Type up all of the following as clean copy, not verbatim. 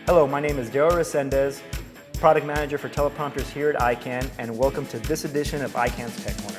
Hello, my name is Dariel Resendez, Product Manager for Teleprompters here at Ikan, and welcome to this edition of Ikan's Tech Corner.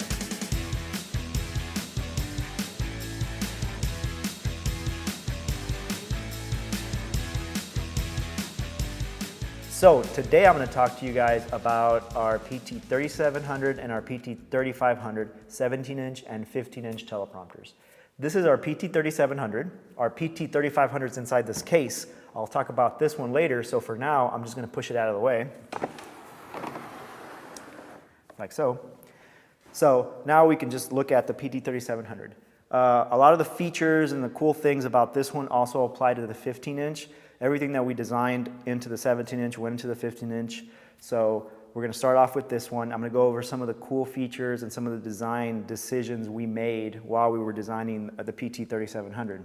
So today I'm going to talk to you guys about our PT3700 and our PT3500 17-inch and 15-inch teleprompters. This is our PT3700. Our PT3500 is inside this case. I'll talk about this one later, so for now I'm just going to push it out of the way, like so. So now we can just look at the PT3700. A lot of the features and the cool things about this one also apply to the 15-inch. Everything that we designed into the 17-inch went into the 15-inch. So we're going to start off with this one. I'm going to go over some of the cool features and some of the design decisions we made while we were designing the PT3700.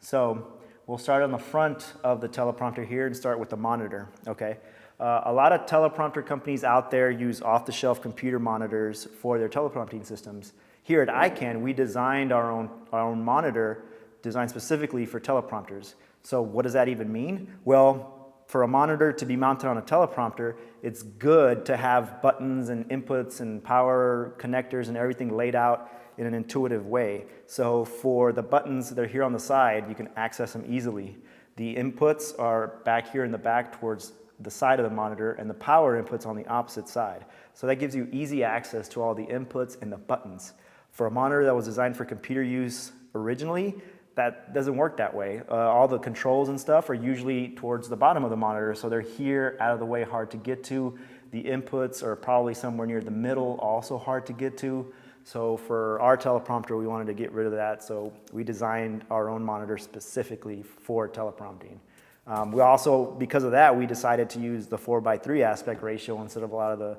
So we'll start on the front of the teleprompter here and start with the monitor. Okay. A lot of teleprompter companies out there use off-the-shelf computer monitors for their teleprompting systems. Here at Ikan, we designed our own monitor designed specifically for teleprompters. So what does that even mean? Well, for a monitor to be mounted on a teleprompter, it's good to have buttons and inputs and power connectors and everything laid out in an intuitive way. So for the buttons that are here on the side, you can access them easily. The inputs are back here in the back towards the side of the monitor, and the power inputs on the opposite side. So that gives you easy access to all the inputs and the buttons. For a monitor that was designed for computer use originally, that doesn't work that way. All the controls and stuff are usually towards the bottom of the monitor, so they're here, out of the way, hard to get to. The inputs are probably somewhere near the middle, also hard to get to. So for our teleprompter, we wanted to get rid of that, so we designed our own monitor specifically for teleprompting. We also, because of that, we decided to use the 4:3 aspect ratio instead of a lot of the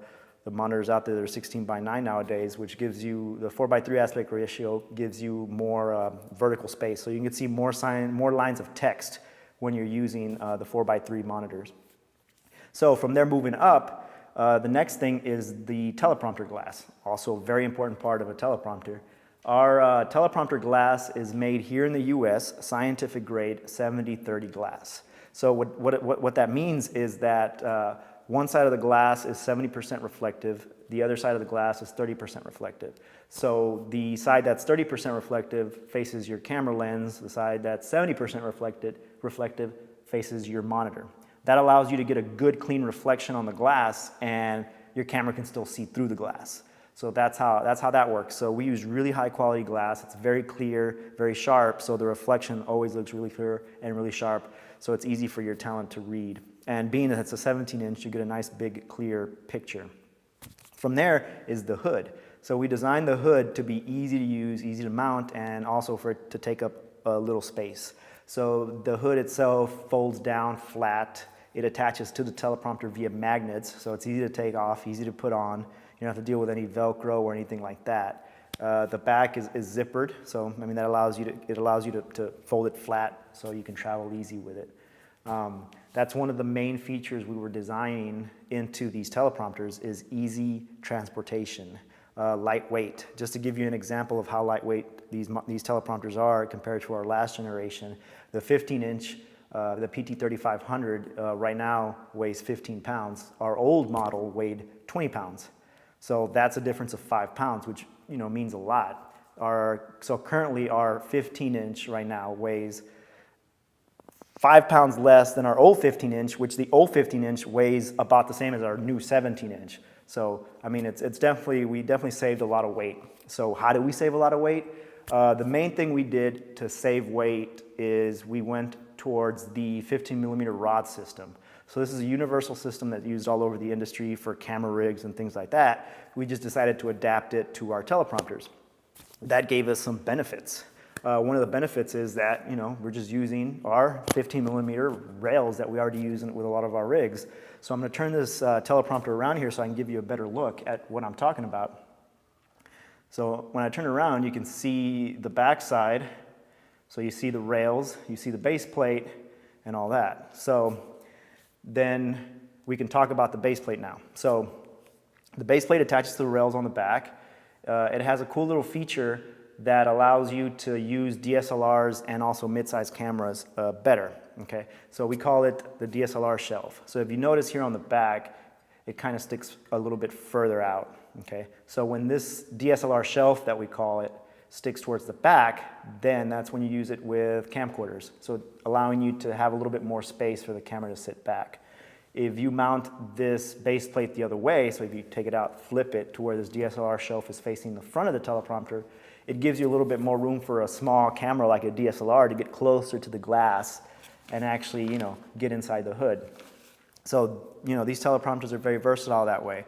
monitors out there that are 16:9 nowadays, which gives you, the 4:3 aspect ratio gives you more vertical space. So you can see more lines of text when you're using the 4:3 monitors. So from there moving up, the next thing is the teleprompter glass, also a very important part of a teleprompter. Our teleprompter glass is made here in the US, scientific grade 70-30 glass. So what that means is that one side of the glass is 70% reflective, the other side of the glass is 30% reflective. So the side that's 30% reflective faces your camera lens, the side that's 70% reflective faces your monitor. That allows you to get a good clean reflection on the glass, and your camera can still see through the glass. So that's how that works. So we use really high quality glass. It's very clear, very sharp, so the reflection always looks really clear and really sharp, so it's easy for your talent to read. And being that it's a 17-inch, you get a nice big clear picture. From there is the hood. So we designed the hood to be easy to use, easy to mount, and also for it to take up a little space. So the hood itself folds down flat. It attaches to the teleprompter via magnets, so it's easy to take off, easy to put on. You don't have to deal with any Velcro or anything like that. The back is zippered, so I mean that allows you to fold it flat so you can travel easy with it. That's one of the main features we were designing into these teleprompters is easy transportation, lightweight. Just to give you an example of how lightweight these teleprompters are compared to our last generation, the 15-inch, the PT3500 right now weighs 15 pounds. Our old model weighed 20 pounds. So that's a difference of 5 pounds, which means a lot. So currently our 15-inch right now weighs 5 pounds less than our old 15-inch, which the old 15-inch weighs about the same as our new 17-inch. So, I mean, we definitely saved a lot of weight. So how did we save a lot of weight? The main thing we did to save weight is we went towards the 15mm rod system. So this is a universal system that's used all over the industry for camera rigs and things like that. We just decided to adapt it to our teleprompters. That gave us some benefits. One of the benefits is that, we're just using our 15mm rails that we already use with a lot of our rigs. So I'm going to turn this teleprompter around here so I can give you a better look at what I'm talking about. So when I turn around, you can see the back side. So you see the rails, you see the base plate, and all that. So then we can talk about the base plate now. So the base plate attaches to the rails on the back. It has a cool little feature that allows you to use DSLRs and also mid-size cameras better. okay? So we call it the DSLR shelf. So if you notice here on the back, it kind of sticks a little bit further out, okay? So when this DSLR shelf, that we call it, sticks towards the back, then that's when you use it with camcorders. So allowing you to have a little bit more space for the camera to sit back. If you mount this base plate the other way, so if you take it out, flip it to where this DSLR shelf is facing the front of the teleprompter, it gives you a little bit more room for a small camera like a DSLR to get closer to the glass and actually, you know, get inside the hood. So, you know, these teleprompters are very versatile that way.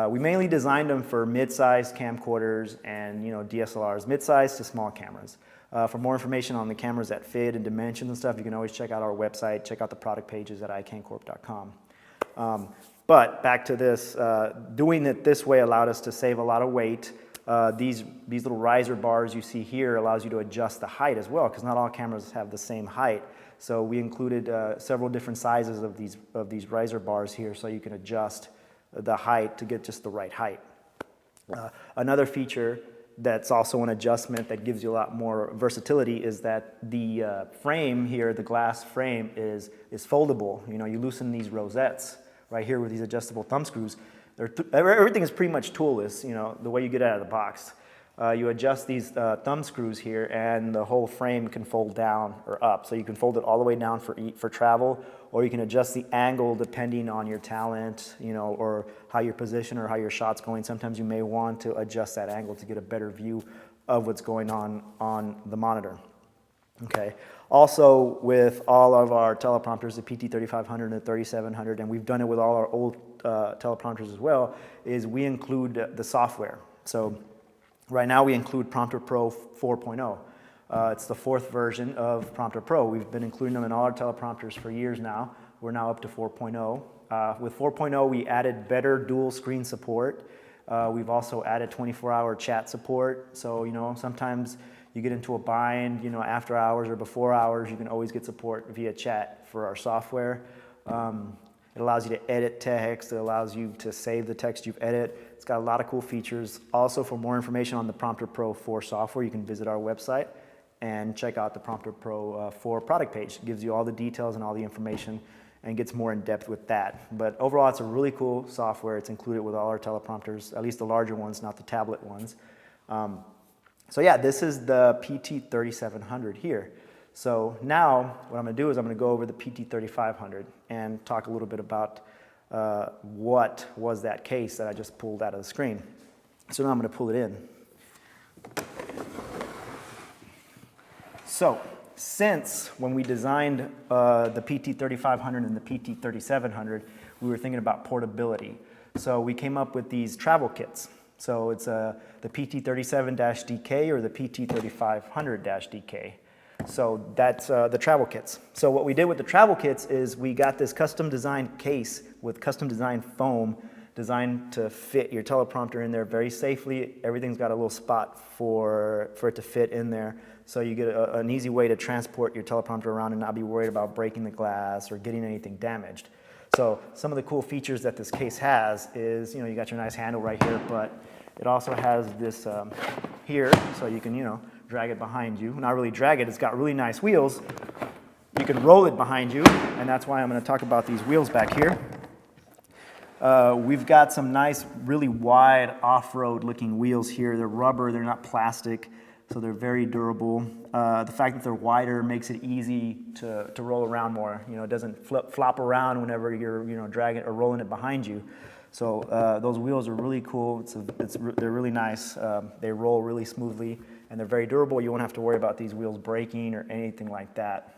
We mainly designed them for mid-sized camcorders and, you know, DSLRs, mid-sized to small cameras. For more information on the cameras that fit and dimensions and stuff, you can always check out our website, check out the product pages at icancorp.com. But back to this, doing it this way allowed us to save a lot of weight. These little riser bars you see here allows you to adjust the height as well, because not all cameras have the same height. So we included several different sizes of these riser bars here, so you can adjust the height to get just the right height. Another feature that's also an adjustment that gives you a lot more versatility is that the frame here, the glass frame, is foldable. You know, you loosen these rosettes right here with these adjustable thumb screws. Everything is pretty much toolless, you know, the way you get out of the box. You adjust these thumb screws here and the whole frame can fold down or up. So you can fold it all the way down for travel, or you can adjust the angle depending on your talent, you know, or how your position or how your shot's going. Sometimes you may want to adjust that angle to get a better view of what's going on the monitor. Okay. Also, with all of our teleprompters, the PT3500 and the 3700, and we've done it with all our old teleprompters as well, is we include the software. So right now we include Prompter Pro 4.0. It's the 4th version of Prompter Pro. We've been including them in all our teleprompters for years now. We're now up to 4.0. With 4.0, we added better dual screen support. We've also added 24-hour chat support. So, you know, sometimes you get into a bind, you know, after hours or before hours, you can always get support via chat for our software. It allows you to edit text. It allows you to save the text you've edited. It's got a lot of cool features. Also, for more information on the Prompter Pro 4 software, you can visit our website and check out the Prompter Pro 4 product page. It gives you all the details and all the information and gets more in depth with that. But overall, it's a really cool software. It's included with all our teleprompters, at least the larger ones, not the tablet ones. So yeah, this is the PT3700 here. So now what I'm going to do is I'm going to go over the PT3500 and talk a little bit about what was that case that I just pulled out of the screen. So now I'm going to pull it in. So since when we designed the PT3500 and the PT3700, we were thinking about portability. So we came up with these travel kits. So it's the PT37-DK or the PT3500-DK. So that's the travel kits. So what we did with the travel kits is we got this custom designed case with custom designed foam designed to fit your teleprompter in there very safely. Everything's got a little spot for it to fit in there. So you get an easy way to transport your teleprompter around and not be worried about breaking the glass or getting anything damaged. So some of the cool features that this case has is, you know, you got your nice handle right here, but it also has this here, so you can, you know, drag it behind you. Not really drag it, it's got really nice wheels. You can roll it behind you, and that's why I'm going to talk about these wheels back here. We've got some nice, really wide off-road looking wheels here. They're rubber, they're not plastic, so they're very durable. The fact that they're wider makes it easy to roll around more. You know, it doesn't flop around whenever you're, you know, dragging or rolling it behind you. So those wheels are really cool. They're really nice. They roll really smoothly, and they're very durable. You won't have to worry about these wheels breaking or anything like that.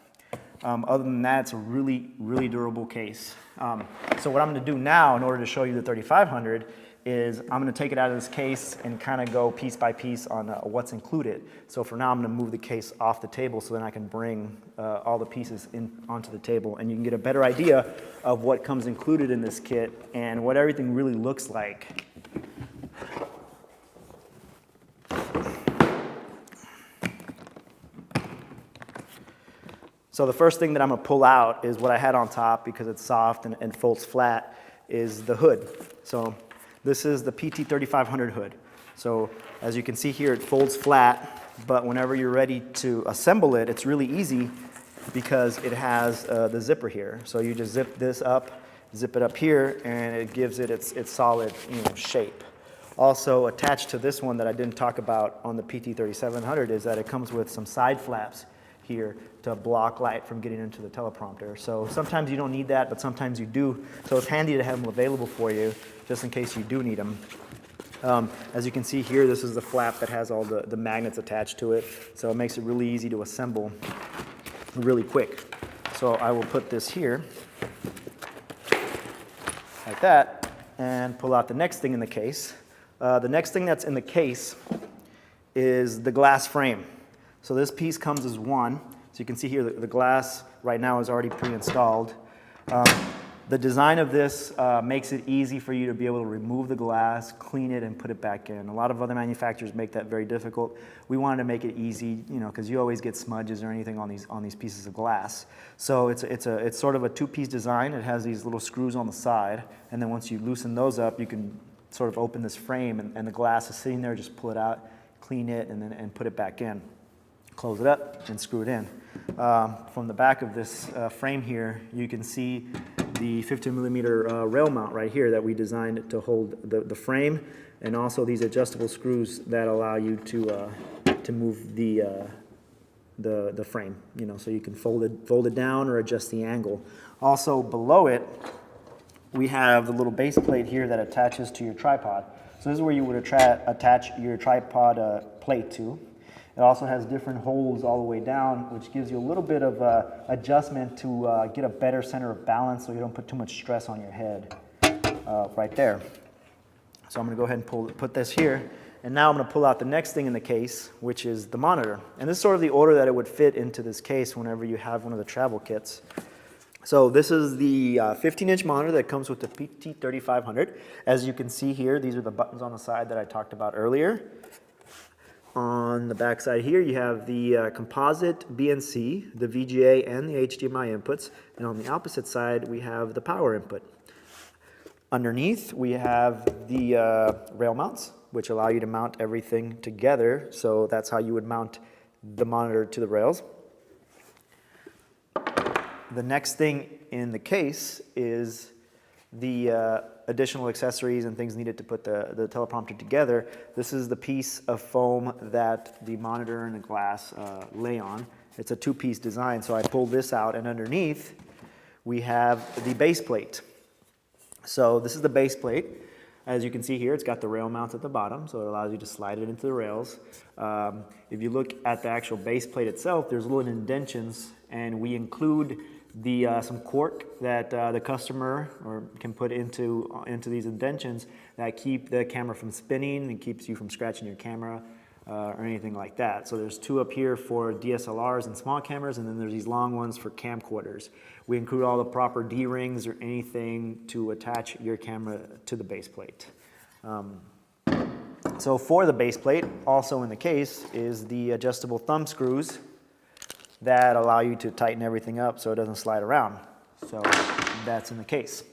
Other than that, it's a really, really durable case. So what I'm going to do now in order to show you the 3500 is I'm going to take it out of this case and kind of go piece by piece on what's included. So for now, I'm going to move the case off the table so then I can bring all the pieces onto the table, and you can get a better idea of what comes included in this kit and what everything really looks like. So the first thing that I'm going to pull out is what I had on top, because it's soft and folds flat, is the hood. So this is the PT3500 hood. So as you can see here, it folds flat, but whenever you're ready to assemble it, it's really easy. because it has the zipper here. So you just zip this up, zip it up here, and it gives it its solid, shape. Also attached to this one that I didn't talk about on the PT3700 is that it comes with some side flaps here to block light from getting into the teleprompter. So sometimes you don't need that, but sometimes you do. So it's handy to have them available for you just in case you do need them. As you can see here, this is the flap that has all the magnets attached to it. So it makes it really easy to assemble really quick. So I will put this here like that and pull out the next thing in the case. The next thing that's in the case is the glass frame. So this piece comes as one. So you can see here the glass right now is already pre-installed. The design of this makes it easy for you to be able to remove the glass, clean it, and put it back in. A lot of other manufacturers make that very difficult. We wanted to make it easy, because you always get smudges or anything on these pieces of glass. So it's sort of a two-piece design. It has these little screws on the side, and then once you loosen those up, you can sort of open this frame, and the glass is sitting there. Just pull it out, clean it, and put it back in. Close it up and screw it in. From the back of this frame here, you can see the 15mm rail mount right here that we designed to hold the frame, and also these adjustable screws that allow you to move the frame. So you can fold it down or adjust the angle. Also below it, we have the little base plate here that attaches to your tripod. So this is where you would attach your tripod plate to. It also has different holes all the way down, which gives you a little bit of adjustment to get a better center of balance so you don't put too much stress on your head right there. So I'm going to go ahead and put this here. And now I'm going to pull out the next thing in the case, which is the monitor. And this is sort of the order that it would fit into this case whenever you have one of the travel kits. So this is the 15-inch monitor that comes with the PT3500. As you can see here, these are the buttons on the side that I talked about earlier. On the back side here, you have the composite BNC, the VGA, and the HDMI inputs. And on the opposite side, we have the power input. Underneath, we have the rail mounts, which allow you to mount everything together. So that's how you would mount the monitor to the rails. The next thing in the case is the additional accessories and things needed to put the teleprompter together. This is the piece of foam that the monitor and the glass lay on. It's a two-piece design, so I pulled this out, and underneath we have the base plate. So this is the base plate. As you can see here, it's got the rail mounts at the bottom, so it allows you to slide it into the rails. If you look at the actual base plate itself, there's little indentions, and we include some cork that the customer can put into these indentions that keep the camera from spinning and keeps you from scratching your camera or anything like that. So there's two up here for DSLRs and small cameras, and then there's these long ones for camcorders. We include all the proper D-rings or anything to attach your camera to the base plate. So for the base plate, also in the case, is the adjustable thumb screws that allow you to tighten everything up so it doesn't slide around. So that's in the case.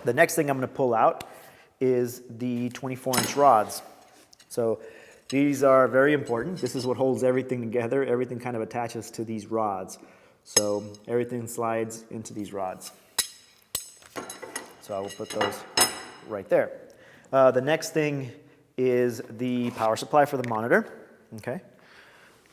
The next thing I'm going to pull out is the 24-inch rods. So these are very important. This is what holds everything together. Everything kind of attaches to these rods. So everything slides into these rods. So I will put those right there. The next thing is the power supply for the monitor. Okay.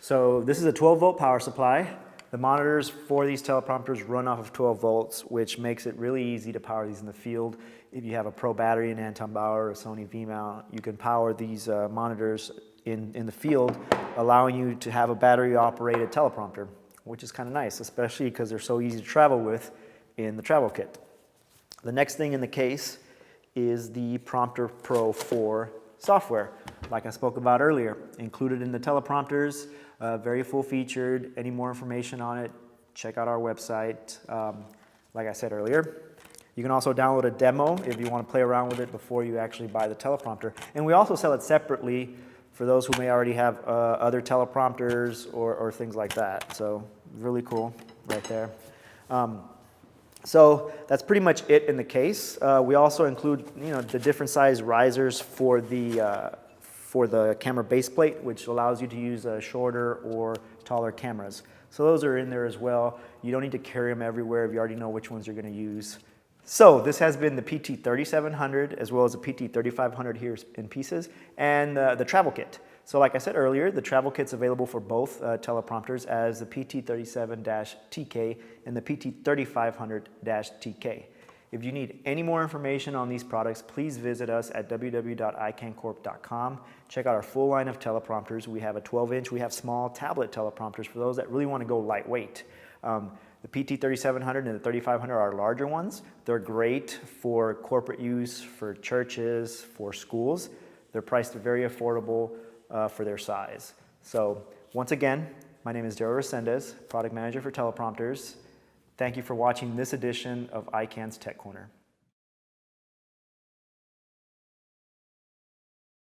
So this is a 12-volt power supply. The monitors for these teleprompters run off of 12 volts, which makes it really easy to power these in the field. If you have a Pro battery, an Anton Bauer, or a Sony V-mount, you can power these monitors in the field, allowing you to have a battery-operated teleprompter, which is kind of nice, especially because they're so easy to travel with in the travel kit. The next thing in the case is the Prompter Pro 4 software, like I spoke about earlier, included in the teleprompters. Very full-featured. Any more information on it, check out our website. Like I said earlier, you can also download a demo if you want to play around with it before you actually buy the teleprompter. And we also sell it separately for those who may already have other teleprompters or things like that. So really cool right there. So that's pretty much it in the case. We also include, the different size risers for the camera base plate, which allows you to use a shorter or taller cameras. So those are in there as well. You don't need to carry them everywhere if you already know which ones you're going to use. So this has been the PT3700 as well as the PT3500 here in pieces, and the travel kit. So like I said earlier, the travel kit's available for both teleprompters as the PT37-TK and the PT3500-TK. If you need any more information on these products, please visit us at www.icancorp.com. Check out our full line of teleprompters. We have a 12-inch, we have small tablet teleprompters for those that really want to go lightweight. The PT3700 and the 3500 are larger ones. They're great for corporate use, for churches, for schools. They're priced very affordable for their size. So once again, my name is Dariel Resendez, Product Manager for Teleprompters. Thank you for watching this edition of Ican's Tech Corner.